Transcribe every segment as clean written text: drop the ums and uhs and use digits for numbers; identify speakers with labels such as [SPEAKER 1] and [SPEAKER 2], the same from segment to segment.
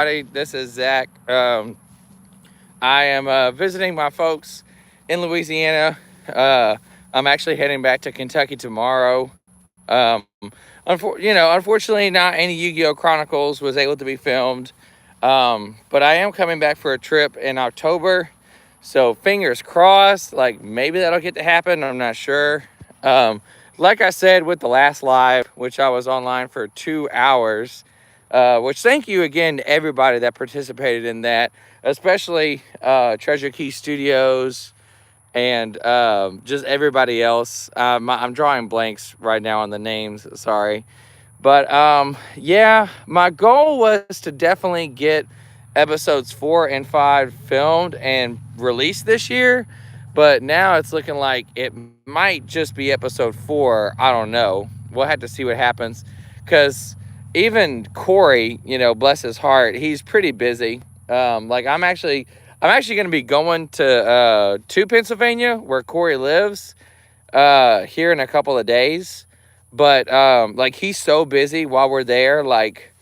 [SPEAKER 1] This is Zach. I am visiting my folks in Louisiana. Uh, I'm actually heading back to Kentucky tomorrow. Unfortunately, not any Yu-Gi-Oh! Chronicles was able to be filmed. But I am coming back for a trip in October. So fingers crossed, like maybe that'll get to happen. I'm not sure. Um, like I said with the last live, which I was online for 2 hours, which thank you again to everybody that participated in that, especially Treasure Key Studios and just everybody else. I'm drawing blanks right now on the names, sorry. But yeah, my goal was to definitely get episodes 4 and 5 filmed and released this year. But now it's looking like it might just be episode 4. I don't know. We'll have to see what happens. Because even Corey, bless his heart, he's pretty busy. Like I'm actually going to be going to Pennsylvania where Corey lives here in a couple of days. But like he's so busy while we're there, like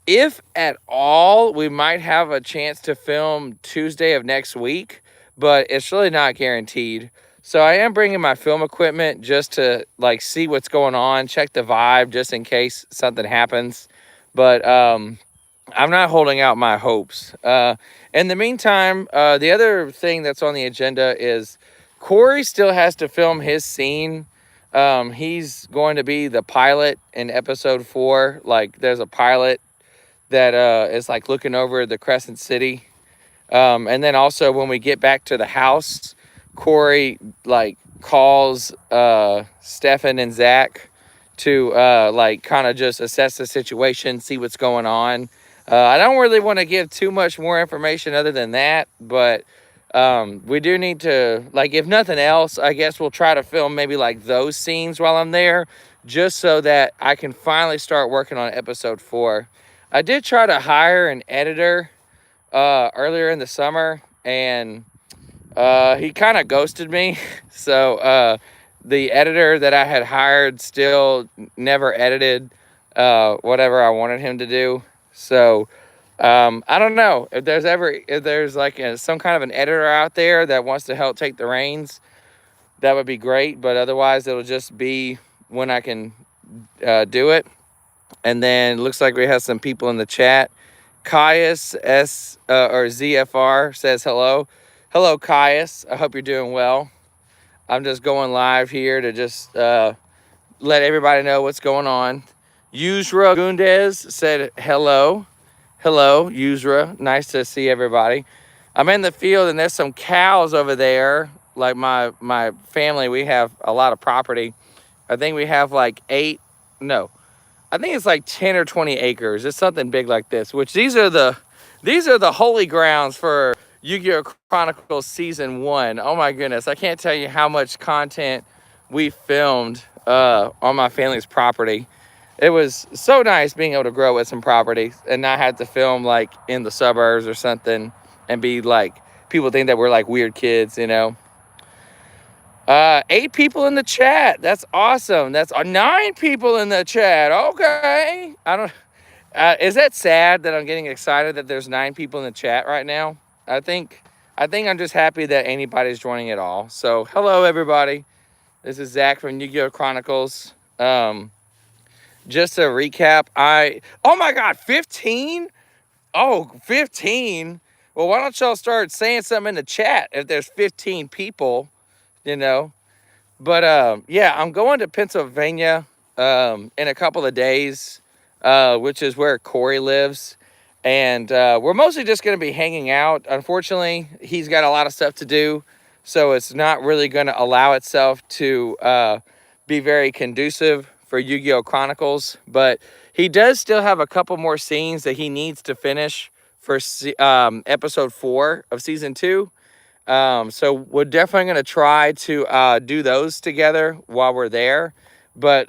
[SPEAKER 1] if at all we might have a chance to film Tuesday of next week, but it's really not guaranteed. So I am bringing my film equipment just to like see what's going on, check the vibe just in case something happens. But I'm not holding out my hopes. In the meantime, the other thing that's on the agenda is Corey still has to film his scene. He's going to be the pilot in episode 4. Like, there's a pilot that is like looking over the Crescent City. And then also when we get back to the house, Corey like calls Stefan and Zach to like kind of just assess the situation, see what's going on. I don't really want to give too much more information other than that, but we do need to, like, if nothing else, I guess we'll try to film maybe like those scenes while I'm there, just so that I can finally start working on episode 4. I did try to hire an editor earlier in the summer, and he kind of ghosted me. So the editor that I had hired still never edited whatever I wanted him to do. So I don't know if there's like some kind of an editor out there that wants to help take the reins. That would be great, but otherwise it'll just be when I can do it. And then looks like we have some people in the chat. Caius S or ZFR says hello. Hello, Caius. I hope you're doing well. I'm just going live here to just let everybody know what's going on. Yuzra Gundez said hello. Hello, Yuzra. Nice to see everybody. I'm in the field and there's some cows over there. Like my family, we have a lot of property. I think we have like I think it's like 10 or 20 acres. It's something big like this, which these are the holy grounds for Yu-Gi-Oh! Chronicles Season 1. Oh my goodness, I can't tell you how much content we filmed on my family's property. It was so nice being able to grow with some property and not have to film like in the suburbs or something and be like, people think that we're like weird kids. 8 people in the chat. That's awesome. That's 9 people in the chat. Okay. I don't. Is that sad that I'm getting excited that there's 9 people in the chat right now? I think I'm just happy that anybody's joining at all. So hello everybody. This is Zach from Yu-Gi-Oh! Chronicles. Just to recap, oh my God, 15? Oh, 15. Well, why don't y'all start saying something in the chat if there's 15 people, But yeah, I'm going to Pennsylvania in a couple of days, which is where Corey lives. And we're mostly just going to be hanging out. Unfortunately, he's got a lot of stuff to do, so it's not really going to allow itself to be very conducive for Yu-Gi-Oh! Chronicles. But he does still have a couple more scenes that he needs to finish for episode 4 of season 2. So we're definitely going to try to do those together while we're there. But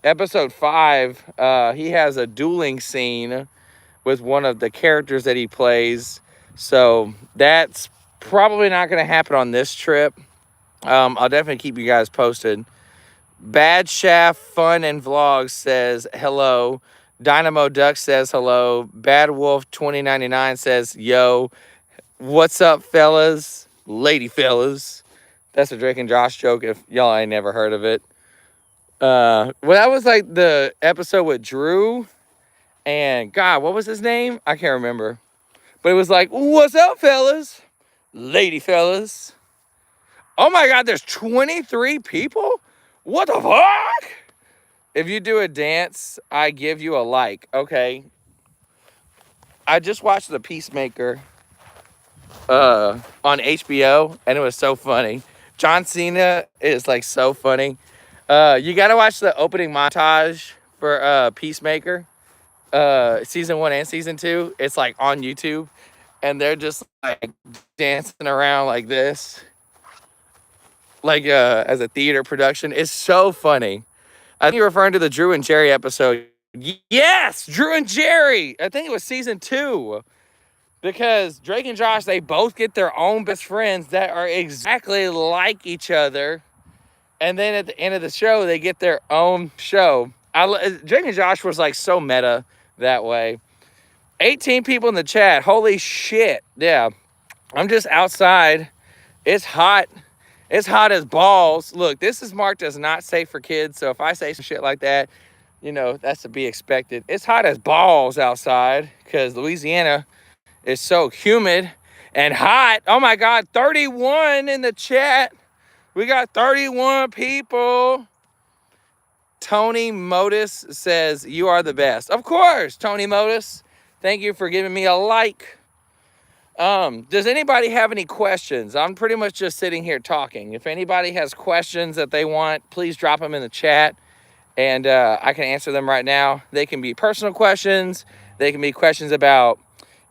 [SPEAKER 1] episode 5, he has a dueling scene with one of the characters that he plays. So that's probably not going to happen on this trip. I'll definitely keep you guys posted. Bad Shaft Fun and Vlogs says hello. Dynamo Duck says hello. Bad Wolf 2099 says, yo, what's up, fellas? Lady fellas. That's a Drake and Josh joke if y'all ain't never heard of it. Well, that was like the episode with Drew and God, what was his name? I can't remember. But it was like, what's up, fellas? Lady fellas. Oh my God, there's 23 people? What the fuck? If you do a dance, I give you a like. Okay. I just watched The Peacemaker on HBO, and it was so funny. John Cena is like so funny. You gotta watch the opening montage for Peacemaker, season 1 and season 2. It's like on YouTube, and they're just like dancing around like this, like as a theater production. It's so funny. I think you're referring to the Drew and Jerry episode. Yes, Drew and Jerry. I think it was season 2. Because Drake and Josh, they both get their own best friends that are exactly like each other. And then at the end of the show, they get their own show. Drake and Josh was like so meta that way. 18 people in the chat. Holy shit. Yeah. I'm just outside. It's hot. It's hot as balls. Look, this is marked as not safe for kids. So if I say some shit like that, you know, that's to be expected. It's hot as balls outside because Louisiana is so humid and hot. Oh my God, 31 in the chat. We got 31 people. Tony Modus says, you are the best. Of course, Tony Modus. Thank you for giving me a like. Does anybody have any questions? I'm pretty much just sitting here talking. If anybody has questions that they want, please drop them in the chat and I can answer them right now. They can be personal questions. They can be questions about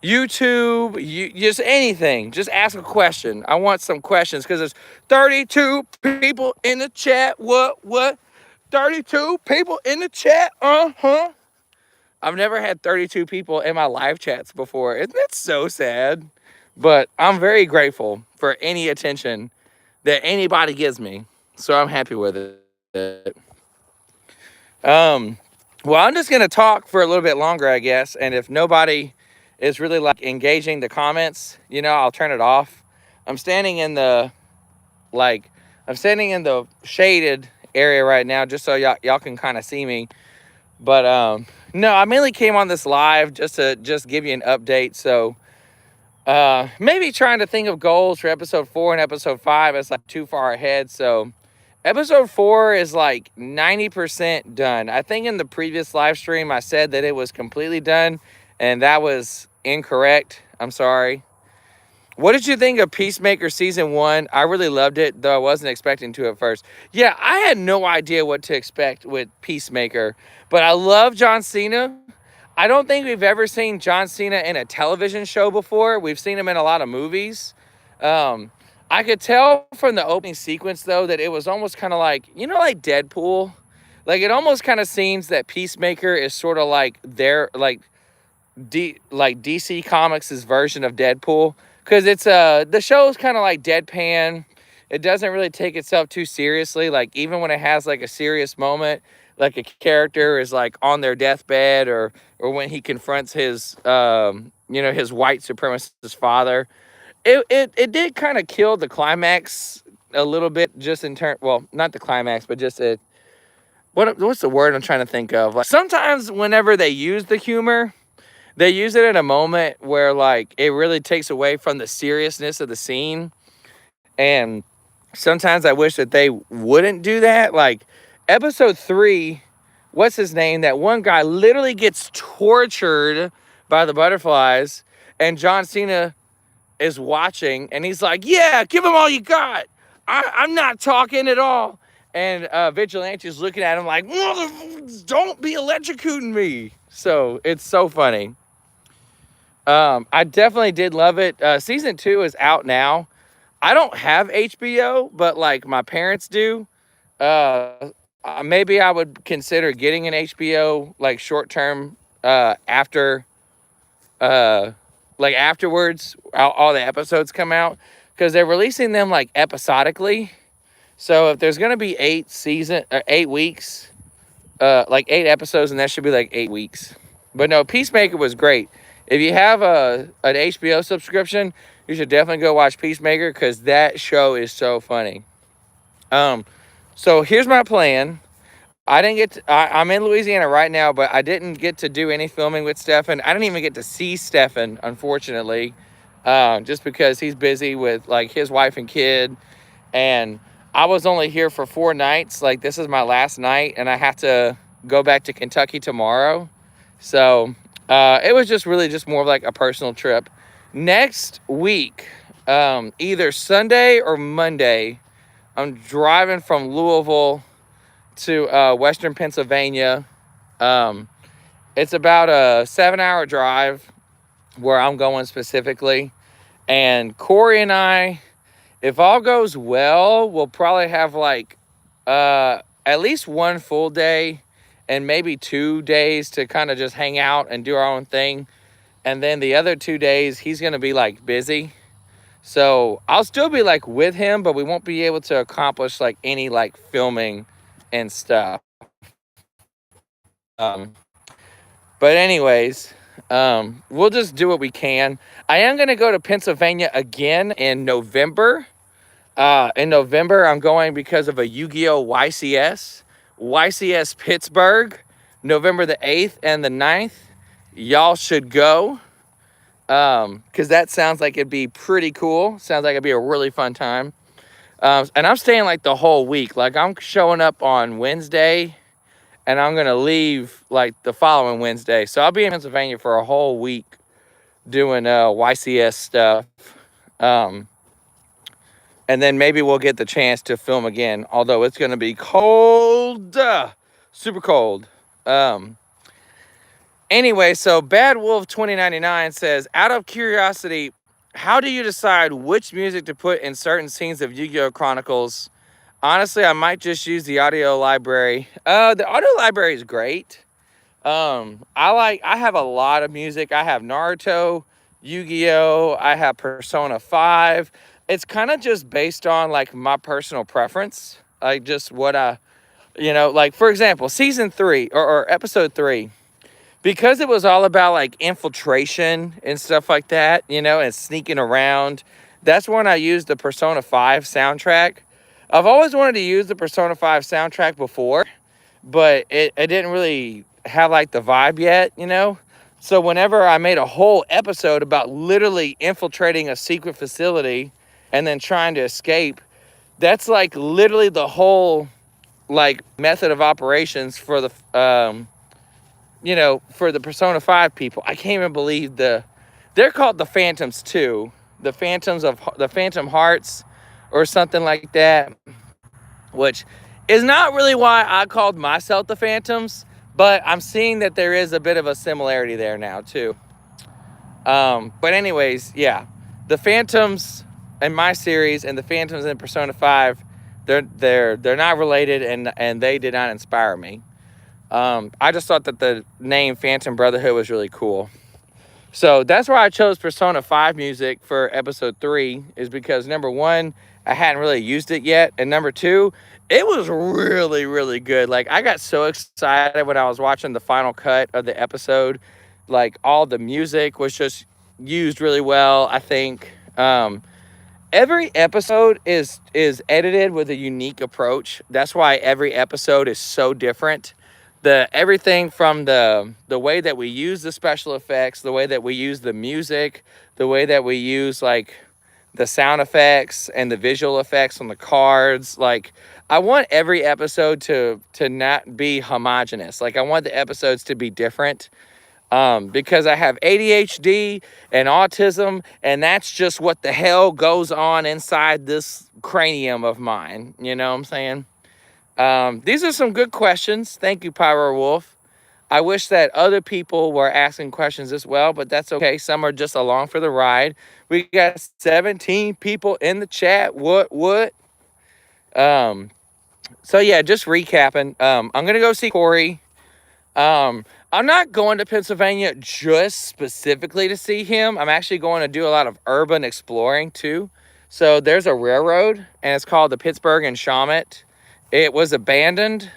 [SPEAKER 1] YouTube, just anything. Just ask a question. I want some questions because there's 32 people in the chat. What? 32 people in the chat? I've never had 32 people in my live chats before. Isn't that so sad? But I'm very grateful for any attention that anybody gives me. So I'm happy with it. Well, I'm just going to talk for a little bit longer, I guess. And if nobody is really like engaging the comments, you know, I'll turn it off. I'm standing in the shaded area right now just so y'all can kind of see me. But no, I mainly came on this live just to give you an update. So maybe trying to think of goals for episode 4 and episode 5. It's like too far ahead. So episode 4 is like 90% done. I think in the previous live stream I said that it was completely done, and that was incorrect. I'm sorry. What did you think of Peacemaker season 1? I really loved it, though I wasn't expecting to at first. Yeah, I had no idea what to expect with Peacemaker, but I love John Cena. I don't think we've ever seen John Cena in a television show before. We've seen him in a lot of movies. I could tell from the opening sequence, though, that it was almost kind of like, you know, like Deadpool. Like, it almost kind of seems that Peacemaker is sort of like their, like DC Comics' version of Deadpool. Because it's, the show's kind of like deadpan. It doesn't really take itself too seriously. Like, even when it has, like, a serious moment, like a character is, like, on their deathbed, or when he confronts his, you know, his white supremacist father. It did kind of kill the climax a little bit, just in turn. Well, not the climax, but just what's the word I'm trying to think of? Like, sometimes whenever they use the humor, they use it in a moment where like it really takes away from the seriousness of the scene. And sometimes I wish that they wouldn't do that. Like episode 3, what's his name? That one guy literally gets tortured by the butterflies, and John Cena is watching, and he's like, yeah, give him all you got. I'm not talking at all. And Vigilante's looking at him like, don't be electrocuting me. So it's so funny. I definitely did love it. Season 2 is out now. I don't have HBO, but like my parents do. Maybe I would consider getting an HBO like short term after like afterwards, all the episodes come out, because they're releasing them like episodically. So if there's gonna be 8 weeks, like 8 episodes, and that should be like 8 weeks. But no, Peacemaker was great. If you have an HBO subscription, you should definitely go watch Peacemaker, because that show is so funny. So here's my plan. I didn't get to, I'm in Louisiana right now, but I didn't get to do any filming with Stefan. I didn't even get to see Stefan, unfortunately, just because he's busy with like his wife and kid. And I was only here for 4 nights. Like, this is my last night, and I have to go back to Kentucky tomorrow. So it was just really just more of like a personal trip. Next week, either Sunday or Monday, I'm driving from Louisville to Western Pennsylvania. It's about a 7-hour drive where I'm going specifically. And Corrie and I, if all goes well, we'll probably have like at least 1 full day and maybe 2 days to kind of just hang out and do our own thing. And then the other 2 days, he's going to be like busy. So I'll still be like with him, but we won't be able to accomplish like any like filming and stuff. But anyways, we'll just do what we can. I am going to go to Pennsylvania again in November. In November, I'm going because of a Yugioh YCS Pittsburgh, November the 8th and the 9th. Y'all should go. Because that sounds like it'd be pretty cool. Sounds like it'd be a really fun time. And I'm staying like the whole week. Like, I'm showing up on Wednesday, and I'm going to leave like the following Wednesday. So I'll be in Pennsylvania for a whole week doing YCS stuff. And then maybe we'll get the chance to film again, although it's going to be cold, super cold. Anyway, so Bad Wolf 2099 says, out of curiosity, how do you decide which music to put in certain scenes of Yu-Gi-Oh! Chronicles? Honestly, I might just use the audio library. The audio library is great. I have a lot of music. I have Naruto, Yu-Gi-Oh! I have Persona 5. It's kind of just based on like my personal preference. Like just what like for example, season 3 or episode 3. Because it was all about like infiltration and stuff like that, and sneaking around. That's when I used the Persona 5 soundtrack. I've always wanted to use the Persona 5 soundtrack before, but it didn't really have like the vibe yet, So whenever I made a whole episode about literally infiltrating a secret facility and then trying to escape, that's like literally the whole like method of operations for the for the Persona 5 people. I can't even believe they're called the Phantoms too. The Phantom Hearts or something like that, which is not really why I called myself the Phantoms, but I'm seeing that there is a bit of a similarity there now too. But anyways, yeah, the Phantoms in my series and the Phantoms in Persona 5, they're not related, and they did not inspire me. I just thought that the name Phantom Brotherhood was really cool. So that's why I chose Persona 5 music for episode 3, is because number 1, I hadn't really used it yet. And number 2, it was really, really good. Like, I got so excited when I was watching the final cut of the episode. Like, all the music was just used really well, I think. Every episode is edited with a unique approach. That's why every episode is so different. Everything from the way that we use the special effects, the way that we use the music, the way that we use like the sound effects and the visual effects on the cards. Like, I want every episode to not be homogenous. Like, I want the episodes to be different. Because I have ADHD and autism, and that's just what the hell goes on inside this cranium of mine. You know what I'm saying? These are some good questions. Thank you, Pyro Wolf. I wish that other people were asking questions as well, but that's okay. Some are just along for the ride. We got 17 people in the chat. What? So yeah, just recapping. I'm going to go see Corrie. I'm not going to Pennsylvania just specifically to see him. I'm actually going to do a lot of urban exploring too. So there's a railroad, and it's called the Pittsburgh and Shawmut. It was abandoned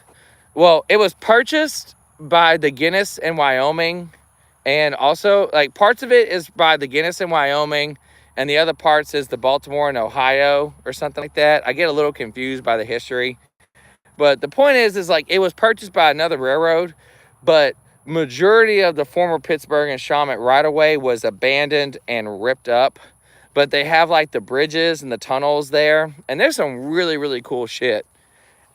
[SPEAKER 1] Well, it was purchased by the Guinness in Wyoming, and also like parts of it is by the Guinness in Wyoming, and the other parts is the Baltimore and Ohio or something like that. I get a little confused by the history, but the point is like it was purchased by another railroad, but majority of the former Pittsburgh and Shawmut right away was abandoned and ripped up. But they have like the bridges and the tunnels there, and there's some really cool shit.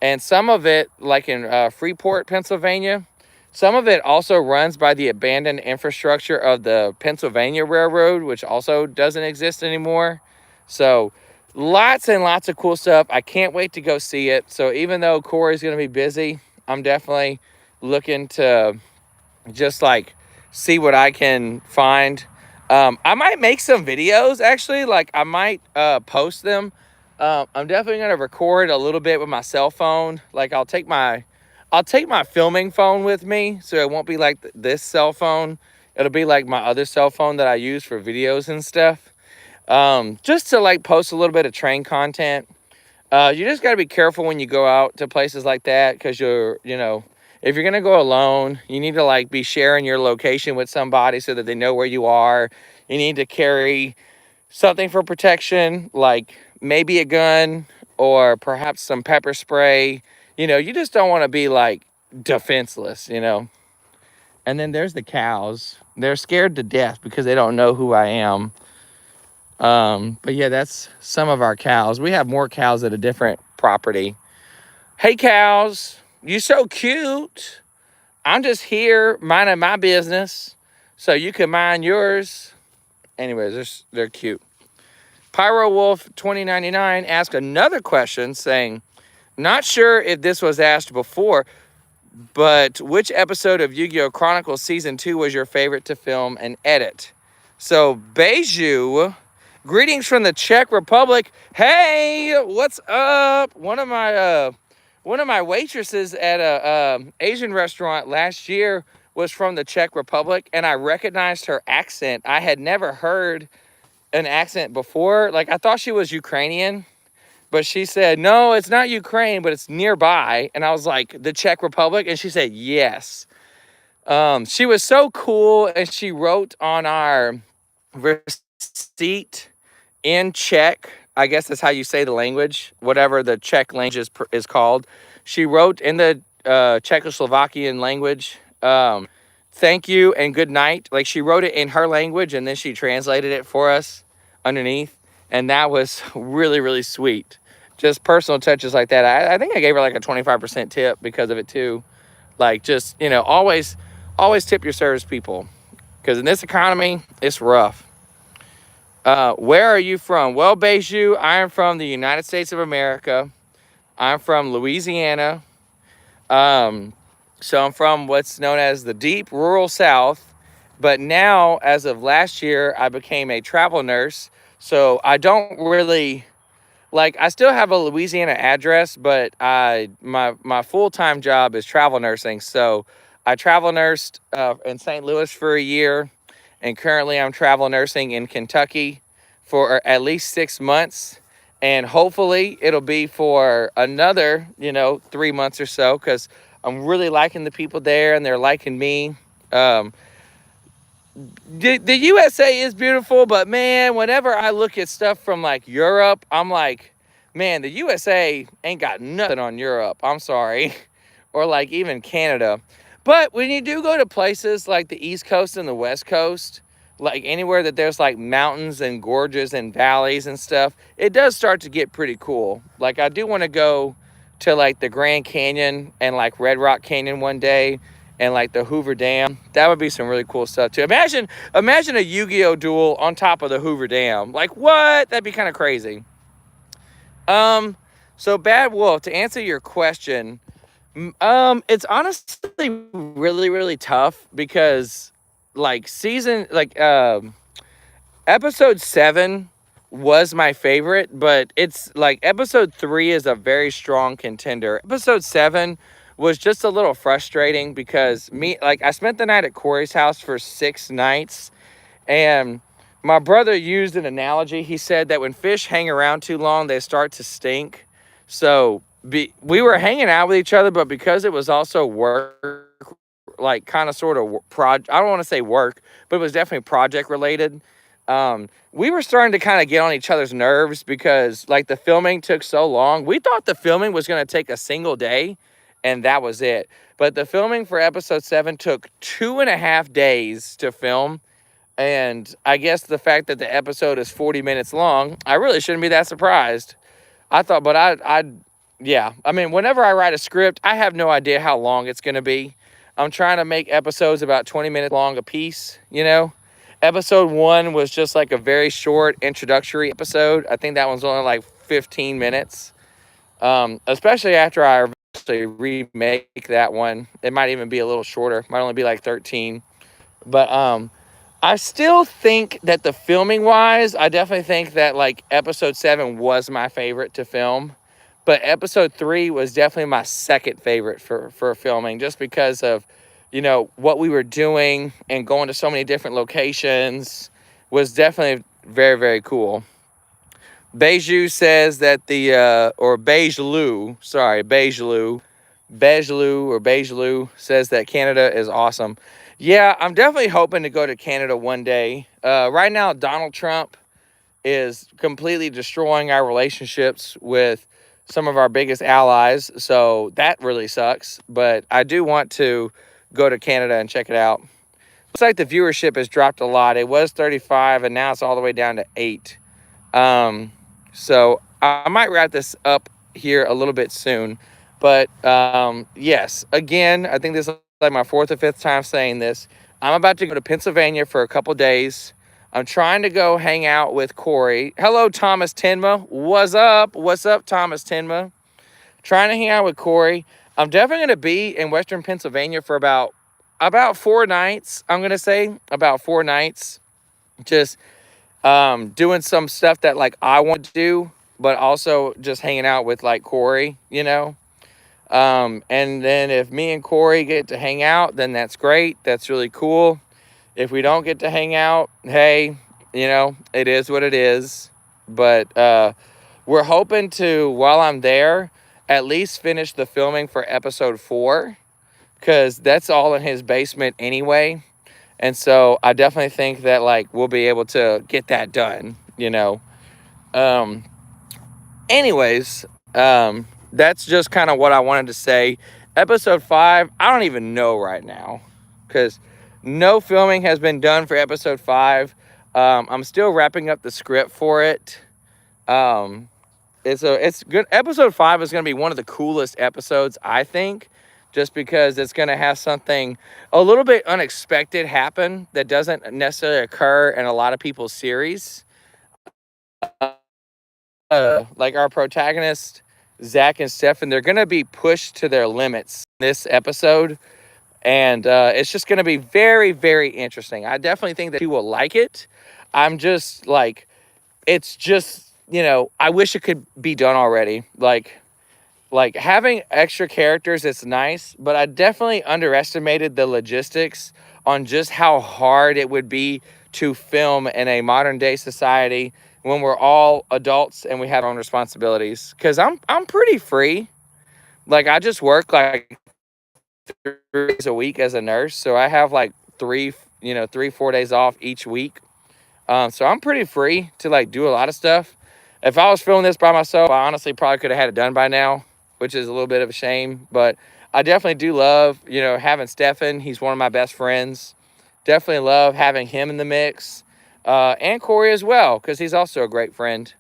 [SPEAKER 1] And some of it, like in Freeport, Pennsylvania, some of it also runs by the abandoned infrastructure of the Pennsylvania Railroad, which also doesn't exist anymore. So lots and lots of cool stuff. I can't wait to go see it. So even though Corey's going to be busy, I'm definitely looking to just like see what I can find. I might make some videos actually, like I might post them. I'm definitely gonna record a little bit with my cell phone. Like I'll take my filming phone with me, so it won't be like this cell phone. It'll be like my other cell phone that I use for videos and stuff. Just to like post a little bit of train content. You just got to be careful when you go out to places like that, because if you're going to go alone, you need to like be sharing your location with somebody so that they know where you are. You need to carry something for protection, like maybe a gun or perhaps some pepper spray. You just don't want to be like defenseless. And then there's the cows. They're scared to death because they don't know who I am. But yeah, that's some of our cows. We have more cows at a different property. Hey cows, you so cute. I'm just here minding my business so you can mind yours. Anyways, they're cute. Pyro Wolf 2099 asked another question saying, not sure if this was asked before, but which episode of Yu-Gi-Oh! Chronicles Season 2 was your favorite to film and edit? So, Beju, greetings from the Czech Republic. Hey, what's up? One of my waitresses at a Asian restaurant last year was from the Czech Republic, and I recognized her accent. I had never heard an accent before. Like, I thought she was Ukrainian, but she said, no, it's not Ukraine, but it's nearby. And I was like, the Czech Republic? And she said, yes. She was so cool, and she wrote on our receipt in Czech. I guess that's how you say the language, whatever the Czech language is called. She wrote in the Czechoslovakian language, thank you and good night. Like, she wrote it in her language, and then she translated it for us underneath. And that was really sweet. Just personal touches like that. I think I gave her like a 25% tip because of it too. Like, just, always tip your service people, because in this economy, it's rough. Where are you from? Well, Beju, I am from the United States of America. I'm from Louisiana. So I'm from what's known as the deep rural South. But now, as of last year, I became a travel nurse. So I don't really, like, I still have a Louisiana address, but my full-time job is travel nursing. So I travel nursed in St. Louis for a year, and currently I'm travel nursing in Kentucky for at least 6 months. And hopefully it'll be for another, 3 months or so, because I'm really liking the people there, and they're liking me. The USA is beautiful, but man, whenever I look at stuff from like Europe, I'm like, man, the USA ain't got nothing on Europe. I'm sorry. Or like even Canada. But when you do go to places like the East Coast and the West Coast, like anywhere that there's like mountains and gorges and valleys and stuff, it does start to get pretty cool. Like, I do want to go to like the Grand Canyon and like Red Rock Canyon one day, and like the Hoover Dam. That would be some really cool stuff too. Imagine a Yu-Gi-Oh duel on top of the Hoover Dam. Like, what? That'd be kind of crazy. So Bad Wolf, to answer your question, it's honestly really tough, because like episode 7 was my favorite, but it's like episode 3 is a very strong contender. Episode 7 was just a little frustrating because I spent the night at Corrie's house for 6 nights, and my brother used an analogy. He said that when fish hang around too long, they start to stink. So we were hanging out with each other, but because it was also work, like kind of sort of I don't want to say work, but it was definitely project related. We were starting to kind of get on each other's nerves because like the filming took so long. We thought the filming was going to take a single day, and that was it. But the filming for episode 7 took 2.5 days to film. And I guess the fact that the episode is 40 minutes long, I really shouldn't be that surprised. I thought, but yeah. I mean, whenever I write a script, I have no idea how long it's going to be. I'm trying to make episodes about 20 minutes long a piece, you know? Episode 1 was just like a very short introductory episode. I think that one's only like 15 minutes. Especially after I eventually remake that one. It might even be a little shorter. Might only be like 13. But I still think that the filming wise, I definitely think that like episode 7 was my favorite to film. But episode 3 was definitely my second favorite for filming, just because of, you know, what we were doing and going to so many different locations was definitely very, very cool. Beiju says that or Beijelu, sorry, Beijelu or Beijelu says that Canada is awesome. Yeah, I'm definitely hoping to go to Canada one day. Right now, Donald Trump is completely destroying our relationships with some of our biggest allies. So that really sucks. But I do want to go to Canada and check it out. Looks like the viewership has dropped a lot. It was 35 and now it's all the way down to 8. So I might wrap this up here a little bit soon. But yes, again, I think this is like my 4th or 5th time saying this. I'm about to go to Pennsylvania for a couple days. I'm trying to go hang out with Corrie. Hello, Thomas Tenma. What's up? What's up, Thomas Tenma? Trying to hang out with Corrie. I'm definitely going to be in Western Pennsylvania for about 4 nights. I'm going to say about 4 nights. Just doing some stuff that like I want to do, but also just hanging out with like Corrie, you know. And then if me and Corrie get to hang out, then that's great. That's really cool. If we don't get to hang out, hey, you know, it is what it is. But we're hoping to, while I'm there, at least finish the filming for episode 4, because that's all in his basement anyway. And so I definitely think that like we'll be able to get that done, you know. Anyways, that's just kind of what I wanted to say. Episode 5, I don't even know right now, because no filming has been done for episode 5. I'm still wrapping up the script for it. It's good. Episode 5 is going to be one of the coolest episodes, I think, just because it's going to have something a little bit unexpected happen that doesn't necessarily occur in a lot of people's series. Like our protagonist, Zach and Stefan, they're going to be pushed to their limits this episode. And it's just going to be very, very interesting. I definitely think that you will like it. I'm just like, it's just, you know, I wish it could be done already. Like having extra characters, it's nice, but I definitely underestimated the logistics on just how hard it would be to film in a modern day society when we're all adults and we have our own responsibilities. Because I'm pretty free. Like I just work like 3 days a week as a nurse, so I have like 3-4 days off each week. So I'm pretty free to like do a lot of stuff. If I was filming this by myself, I honestly probably could have had it done by now, which is a little bit of a shame. But I definitely do love, you know, having Stefan. He's one of my best friends. Definitely love having him in the mix, and Corrie as well, because he's also a great friend.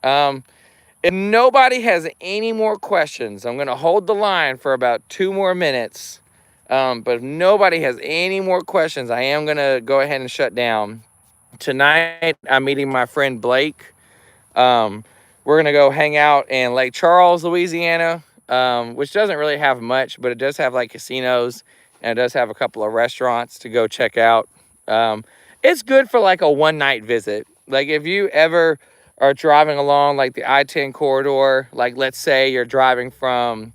[SPEAKER 1] If nobody has any more questions, I'm going to hold the line for about 2 more minutes. But if nobody has any more questions, I am going to go ahead and shut down. Tonight, I'm meeting my friend Blake. We're going to go hang out in Lake Charles, Louisiana, which doesn't really have much, but it does have like casinos, and it does have a couple of restaurants to go check out. It's good for like a one-night visit. Like if you ever are driving along like the I-10 corridor, like let's say you're driving from,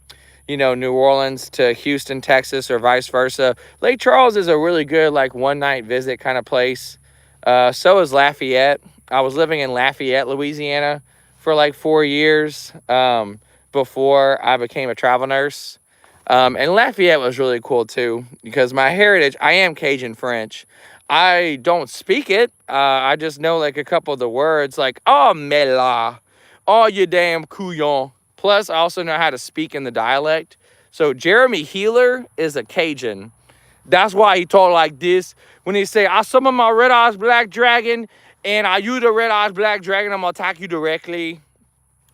[SPEAKER 1] you know, New Orleans to Houston, Texas, or vice versa, Lake Charles is a really good like one-night visit kind of place. So is Lafayette. I was living in Lafayette, Louisiana for like 4 years. before I became a travel nurse. And Lafayette was really cool too, because my heritage, I am Cajun French. I don't speak it. I just know like a couple of the words, like, oh, mela, oh, you damn couillon. Plus, I also know how to speak in the dialect. So Jeremy Healer is a Cajun. That's why he talk like this. When he say, I summon my red-eyes black dragon, and I use the red-eyes black dragon, I'm gonna attack you directly.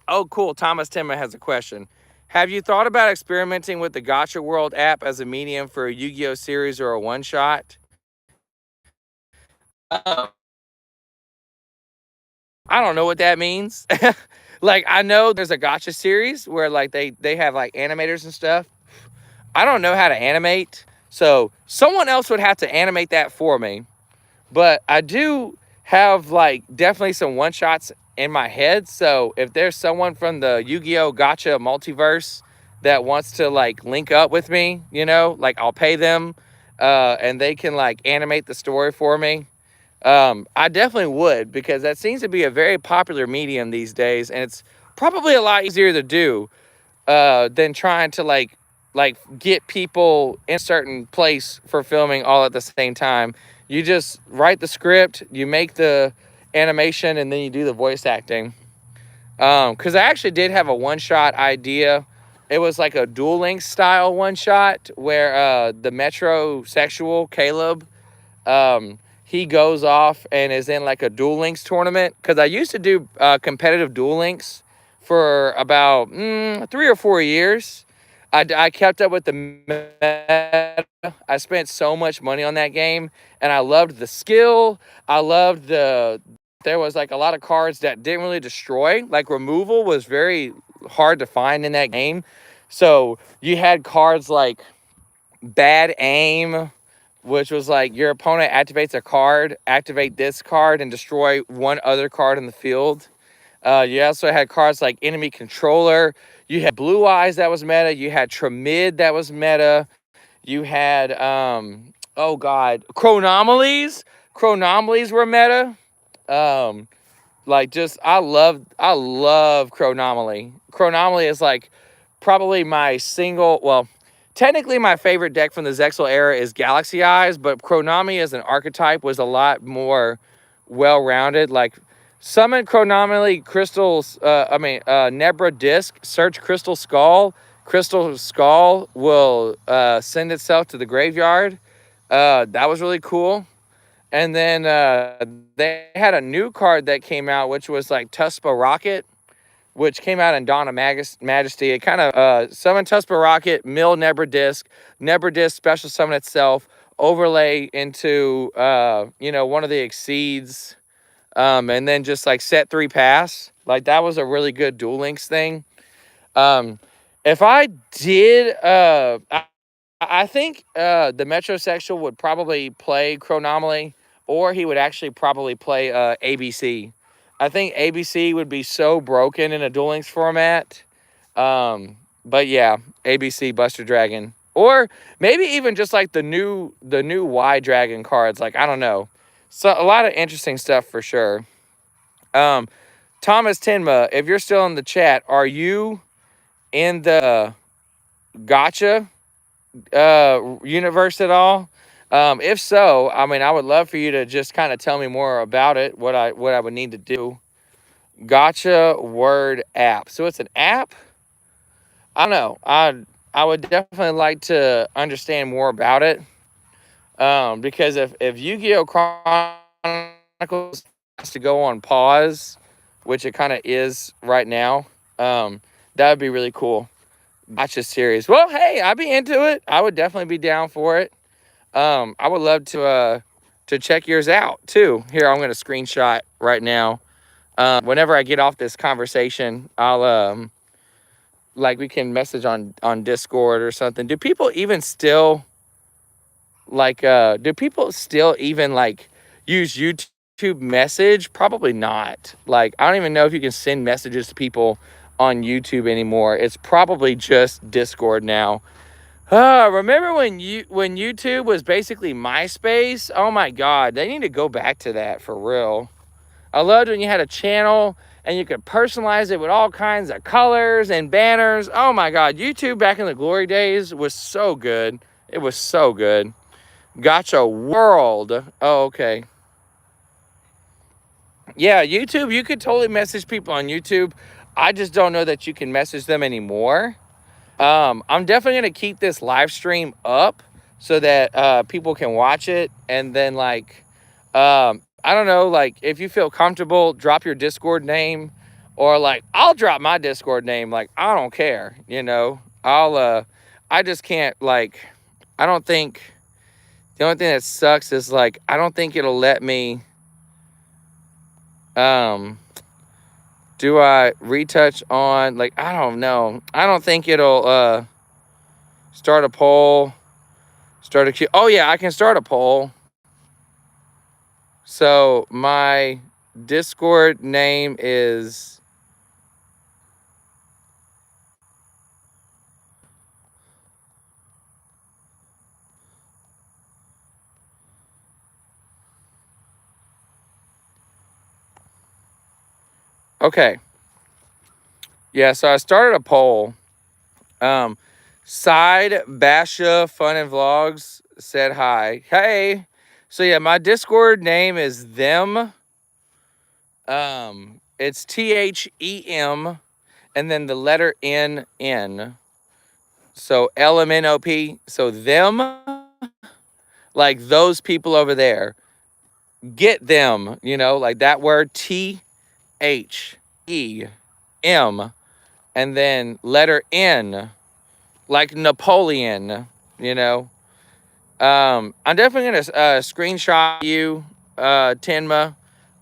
[SPEAKER 1] Oh, cool. Thomas Timmer has a question. Have you thought about experimenting with the Gotcha World app as a medium for a Yu-Gi-Oh series or a one-shot? Uh, I don't know what that means. Like, I know there's a Gotcha series where like they have like animators and stuff. I don't know how to animate, so someone else would have to animate that for me. But I do have like definitely some one-shots in my head. So if there's someone from the Yu-Gi-Oh Gotcha multiverse that wants to like link up with me, you know, like I'll pay them and they can like animate the story for me. I definitely would, because that seems to be a very popular medium these days, and it's probably a lot easier to do than trying to like get people in a certain place for filming all at the same time. You just write the script, you make the animation, and then you do the voice acting. Because I actually did have a one-shot idea. It was like a Duel Links style one-shot where the metrosexual Caleb, he goes off and is in like a Duel Links tournament. Because I used to do competitive Duel Links for about 3 or 4 years. I kept up with the meta. I spent so much money on that game, and I loved the skill. I loved there was like a lot of cards that didn't really destroy. Like removal was very hard to find in that game. So you had cards like Bad Aim, which was like your opponent activates a card, activate this card, and destroy one other card in the field. You also had cards like Enemy Controller. You had Blue Eyes that was meta. You had Tremid that was meta. You had, oh God, Chronomalies. Chronomalies were meta. Like just, I love Chronomaly. Chronomaly is like probably my technically my favorite deck from the Zexal era is Galaxy Eyes, but Chronomaly as an archetype was a lot more well-rounded. Like, summon Chronomaly Crystals, Nebra Disc, search Crystal Skull. Crystal Skull will send itself to the graveyard. That was really cool. And then they had a new card that came out, which was like Tuspa Rocket, which came out in Dawn of Majesty. It kind of summoned Tuspa Rocket, mill Nebra Disc special summon itself, overlay into, one of the Exceeds, and then just like set 3 pass. Like, that was a really good Duel Links thing. If I did, I think the metrosexual would probably play Chronomaly, or he would actually probably play ABC. I think ABC would be so broken in a Duel Links format. But yeah, ABC Buster Dragon. Or maybe even just like the new Y Dragon cards. Like, I don't know. So a lot of interesting stuff for sure. Thomas Tenma, if you're still in the chat, are you in the Gotcha universe at all? If so, I mean, I would love for you to just kind of tell me more about it, what I would need to do. Gotcha Word app. So it's an app? I don't know. I would definitely like to understand more about it. Because if Yu-Gi-Oh! Chronicles has to go on pause, which it kind of is right now, that would be really cool. Gotcha series. Well, hey, I'd be into it. I would definitely be down for it. I would love to check yours out too. Here, I'm going to screenshot right now. Whenever I get off this conversation, I'll like we can message on Discord or something. Do people even still like use YouTube message? Probably not. Like, I don't even know if you can send messages to people on YouTube anymore. It's probably just Discord now. Remember when YouTube was basically MySpace? Oh my God, they need to go back to that for real. I loved when you had a channel and you could personalize it with all kinds of colors and banners. Oh my God, YouTube back in the glory days was so good. It was so good. Gotcha World. Oh, okay. Yeah, YouTube, you could totally message people on YouTube. I just don't know that you can message them anymore. I'm definitely going to keep this live stream up so that people can watch it. And then, like, I don't know, like, if you feel comfortable, drop your Discord name. Or, like, I'll drop my Discord name. Like, I don't care, you know. I just can't, like, I don't think, the only thing that sucks is, like, I don't think it'll let me, do I retouch on, like, I don't know. I don't think it'll, start a poll. Start a queue. Oh, yeah, I can start a poll. So my Discord name is... Okay. Yeah, so I started a poll. Side Basha Fun and Vlogs said hi. Hey. So yeah, my Discord name is them. It's THEM and then the letter NN. So LMNOP. So them, like those people over there. Get them, you know, like that word THEM, and then letter N, like Napoleon, you know. I'm definitely gonna screenshot you, Tenma,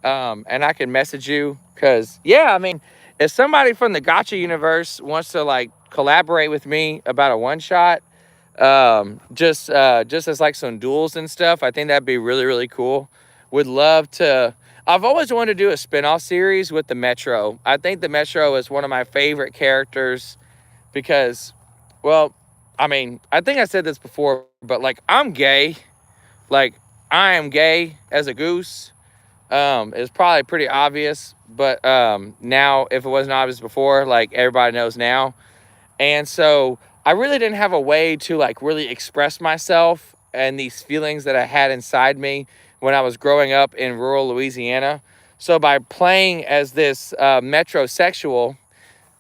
[SPEAKER 1] and I can message you because yeah, I mean, if somebody from the Gotcha universe wants to like collaborate with me about a one shot, just as like some duels and stuff, I think that'd be really really cool. Would love to. I've always wanted to do a spinoff series with the Metro. I think the Metro is one of my favorite characters because, well, I mean, I think I said this before, but like I'm gay. Like I am gay as a goose. It's probably pretty obvious, but now if it wasn't obvious before, like everybody knows now. And so I really didn't have a way to like really express myself and these feelings that I had inside me when I was growing up in rural Louisiana. So by playing as this metrosexual,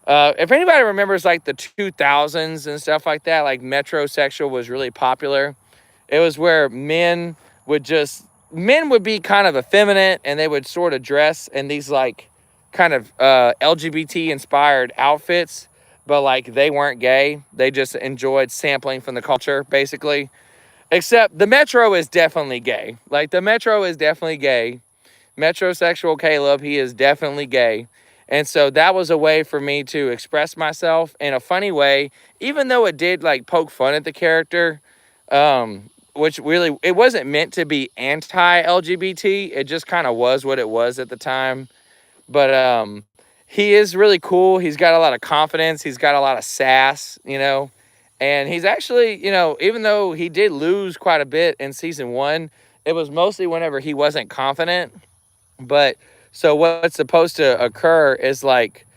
[SPEAKER 1] if anybody remembers like the 2000s and stuff like that, like metrosexual was really popular. It was where men would be kind of effeminate and they would sort of dress in these like kind of LGBT inspired outfits, but like they weren't gay. They just enjoyed sampling from the culture, basically. Except the Metro is definitely gay. Like the Metro is definitely gay. Metrosexual Caleb, he is definitely gay. And so that was a way for me to express myself in a funny way, even though it did like poke fun at the character, which really, it wasn't meant to be anti-LGBT. It just kind of was what it was at the time. But he is really cool. He's got a lot of confidence. He's got a lot of sass, you know. And he's actually, you know, even though he did lose quite a bit in season 1, it was mostly whenever he wasn't confident. But so what's supposed to occur is like,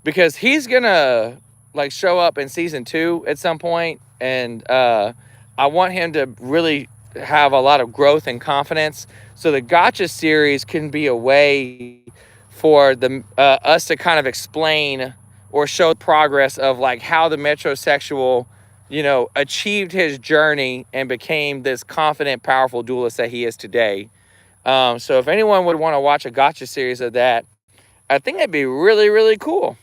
[SPEAKER 1] because he's gonna like show up in season 2 at some point, and I want him to really have a lot of growth and confidence. So the Gotcha series can be a way for the us to kind of explain or show progress of like how the metrosexual, you know, achieved his journey and became this confident, powerful duelist that he is today. So if anyone would want to watch a Gotcha series of that, I think that'd be really, really cool.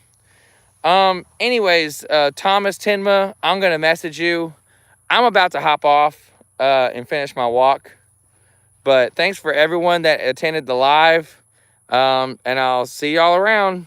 [SPEAKER 1] Anyways, Thomas Tenma, I'm going to message you. I'm about to hop off and finish my walk. But thanks for everyone that attended the live. And I'll see y'all around.